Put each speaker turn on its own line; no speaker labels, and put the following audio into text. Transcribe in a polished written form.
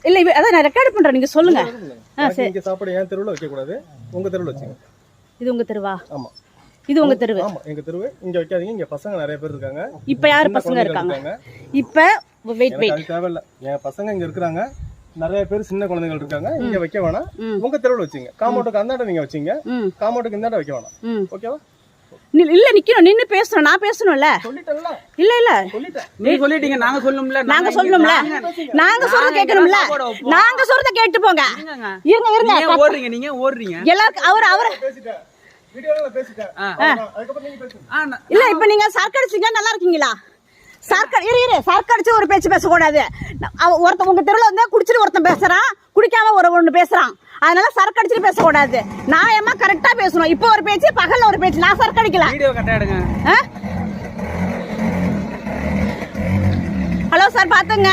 இல்ல அதான் நான் ரெக்கார்ட் பண்றேன், நீங்க சொல்லுங்க.
சரி, இங்க சாப்பாடு என் தெருவுல வைக்க கூடாது, உங்க தெருவுல வச்சுங்க.
இது உங்க தெருவா?
ஆமா,
இது உங்க தெருவு?
ஆமா, எங்க தெருவு. இங்க வைக்காதீங்க, இங்க பசங்க நிறைய பேர் இருக்காங்க.
இப்ப யாரு பசங்க இருக்காங்க? இப்ப வெயிட்
அது தேவையில்ல, என் பசங்க இங்க இருக்காங்க, நிறைய பேர் சின்ன குழந்தைகள் இருக்காங்க. இங்க வைக்க வேணாம், உங்க தெருவுல வச்சுங்க. காம்பவுண்டுக்கு அந்தாண்ட நீங்க வச்சீங்க, காம்பவுண்டுக்கு இந்தாண்ட வைக்க வேணாம். ஓகேவா?
இல்ல நிக்கணும், நின்னு பேசணும், நான் பேசணும்ல.
சொல்லிட்டேன்ல.
இல்ல இல்ல
நீ சொல்லிட்டீங்க, நாங்க சொல்லணும்ல.
நாங்க சொல்லணும்ல, நாங்க சொல்றத கேட்கணும்ல. நாங்க சொல்றத கேட்டு போங்க. இருங்க இருங்க,
நீங்க ஓடுறீங்க, நீங்க ஓடுறீங்க.
எல்லாரும் அவர்
பேசிட்டேன், வீடியோல பேசிட்டேன். அதுக்கப்புறம் நீங்க பேசுங்க.
இல்ல இப்ப நீங்க சர்க்கடிச்சீங்க, நல்லா இருக்கீங்களா? சர்க்கடிச்சு ஒரு பேச்சு பேசக்கூடாது. ஒருத்தன் உங்க தெருவில் வந்து குடிச்சிட்டு ஒருத்தன் பேசுறான், குடிக்காம ஒண்ணு பேசுறான். அதனால சரக்கடிச்சிட்டு பேசக்கூடாது, நியாயமா கரெக்டா பேசணும். இப்ப ஒரு பேச்சு, பகல்ல ஒரு பேச்சு. நான் சரக்கடிக்கல.
வீடியோ கரெக்டா எடுங்க.
ஹலோ சார், பாத்துங்க.